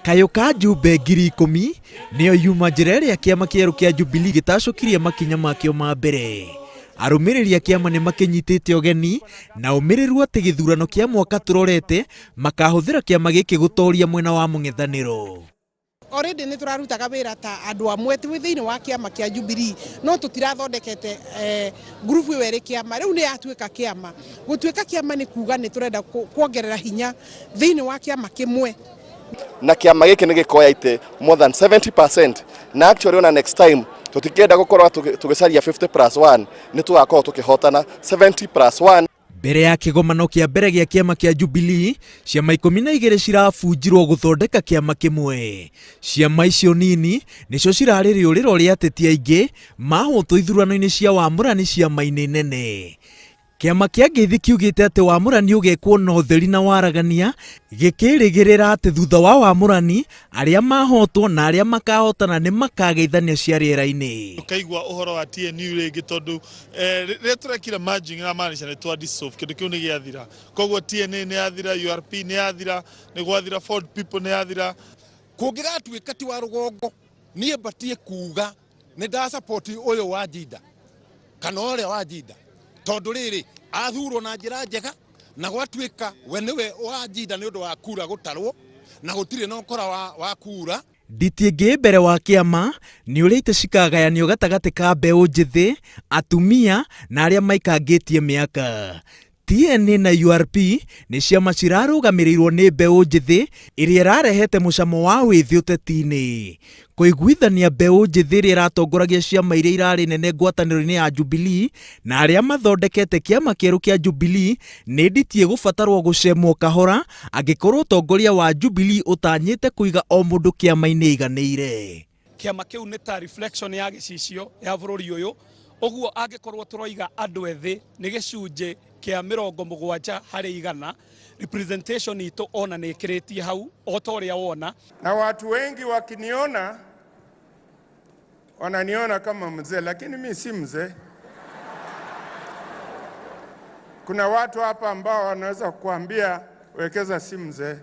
Kayuka Jumbe ngiri 10 nĩyo yuma njĩra ĩrĩa kĩama kĩerũ kĩa Jubilee gĩtacokirie makinya makĩo ma mbere. Arũmĩrĩri a kĩama nĩ makĩnyitĩte ũgeni na ũmĩrĩru atĩ gĩthurano kĩa mwaka tũrorete makahũthĩra kĩama gĩkĩ gũtoria mwena wa mũng'ethanĩro. Already nĩ tũrarutaga wĩra ta andũ amwe thĩinĩ wa kĩama kĩa Jubilee, no tũtirathondekete group ĩyo ĩrĩ kĩama. Rĩu nĩ yatuĩka kĩama. Gũtuĩka kĩama nĩ kuuga nĩ tũrenda kuongerera hinya thĩinĩ wa kĩama kĩmwe. Na kĩama gĩkĩ nĩ gĩkoya itĩ more than 70%, na actually on next time tũtikenda gũkorwo tũgĩcaria 50+1, nĩ tũgakorwo tũkĩhotana 70+1. Mbere ya kĩgomano kĩa mbere gĩa kĩama kĩa Jubilee, ciama 12 cirabunjirwo gũthondeka kĩama kĩmwe. Ciama icio nini nĩcio cirarĩ rĩũrĩro rĩa ateti aingĩ mahotwo ithurano-inĩ cia wamũrani ciama-inĩ nene. Kĩama kĩa Ngeithi kiugĩte atĩ wamũrani ũgekwo na ũtheri na waragania, gĩkĩrĩgĩrĩra atĩ thutha wa wamũrani arĩa mahotwo na arĩa makahotana nĩ makageithania cia rĩera-inĩ. Tukaigua ũhoro wa TNU rĩngĩ tondũ rĩrĩa tũrekire merging na maanisha nĩ twa dissolve, kĩndũ kĩu nĩ gĩathira. Koguo TNA nĩ yathira, URP nĩ yathira, nĩ gwathira Ford People nĩ yathira. Kũngĩgatuĩka ti wa rũgongo, niĩ mbatie kuuga nĩ ndasupport ũyũ wa Jinda kana ũrĩa wa Jinda, tondũ rĩrĩ athurwo na njĩra njega na gwatuĩka we nĩwe wa Jinda nĩ ũndũ wa kura gũtarwo na gũtirĩ na ũkora wa kura. Nditiĩngĩ mbere wa kĩama nĩ ũrĩa itĩ cikagayanio gatagatĩ ka mbeũ njĩthĩ, atumia na arĩa maikangĩtie mĩaka. TNA na URP nĩ ciama cirarũgamĩrĩirwo nĩ mbeũ njĩthĩ ĩrĩa ĩrarehete mũcamo wa wĩthĩ ũteti-inĩ. Kũiguithania mbeũ njĩthĩ ĩrĩa ĩratongoragia ciama iria irarĩ nene ngwatanĩro-inĩ ya Jubilee na arĩa mathondekete kĩama kĩerũ kĩa Jubilee nĩ nditie gũbatarwo gũcemwo kahora angĩkorwo ũtongoria wa Jubilee ũtanyĩte kũiga o mũndũ kĩama-inĩ iganĩire. Kĩama kĩu nĩ ta reflection ya gĩcicio ya bũrũri ũyũ. Ũguo angĩkorwo tũroiga andũ ethĩ nĩ gĩcunjĩ kĩa 70% representation itũ ona nĩ ĩkĩrĩtie hau o ta ũrĩa wona. Na watu wengi wakiniona wananiona kama mzee, lakini mimi si mzee. Kuna watu hapa ambao wanaweza kukuambia Wekesa si mzee.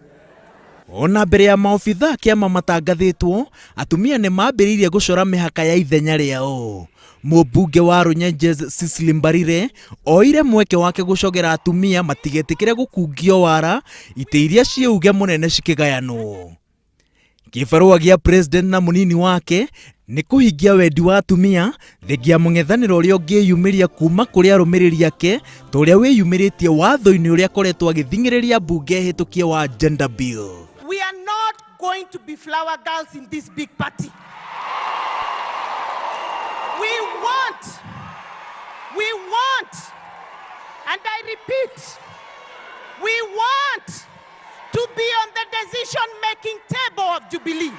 Ona mbere ya maobitha kĩama matangathĩtwo, atumia nĩ mambĩrĩirie gũcora mĩhaka ya ithenya rĩao. Mũmbunge wa Runyenjes Cecily Mbarire oire mweke wake gũcogera atumia matigetĩkĩre gũkungio wara itĩ iria ciuge mũnene cikĩgayanwo. Kĩbarũa gĩa president na mũnini wake nĩ kũhingia wendi wa atumia thengia mũng'ethanĩro ũrĩa ũngĩyumĩria kuma kũrĩ arũmĩrĩri ake ta ũrĩa wĩyumĩrĩtie watho-inĩ ũrĩa akoretwo agĩthing'ĩrĩria mbunge hĩtũkie wa gender bill. We are not going to be flower girls in this big party. We want, and I repeat, we want to be on the decision-making table of Jubilee.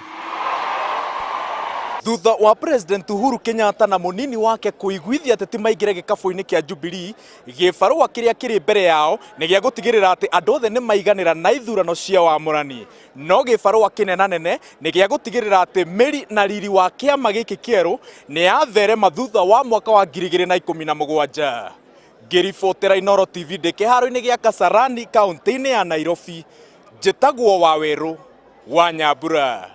Thutha wa President Uhuru Kenyatta na mũnini wake kũiguithia ateti maingĩre gĩkabũ-inĩ kĩa Jubilee, gĩbarũa kĩrĩa kĩrĩ mbere yao nĩ gĩa gũtigĩrĩra atĩ andũ othe nĩ maiganĩra na ithurano cia wamũrani. No gĩbarũa kĩnenanene nĩ gĩa gũtigĩrĩra atĩ mĩri na riri wa kĩama gĩkĩ kĩerũ nĩ yatherema thutha wa mwaka wa 2017. Ngĩribotera Inooro TV ndĩ kĩharo-inĩ gĩa Kasarani kaũntĩ-inĩ ya Nairobi, njĩtagwo Wawerũ wa Nyambura.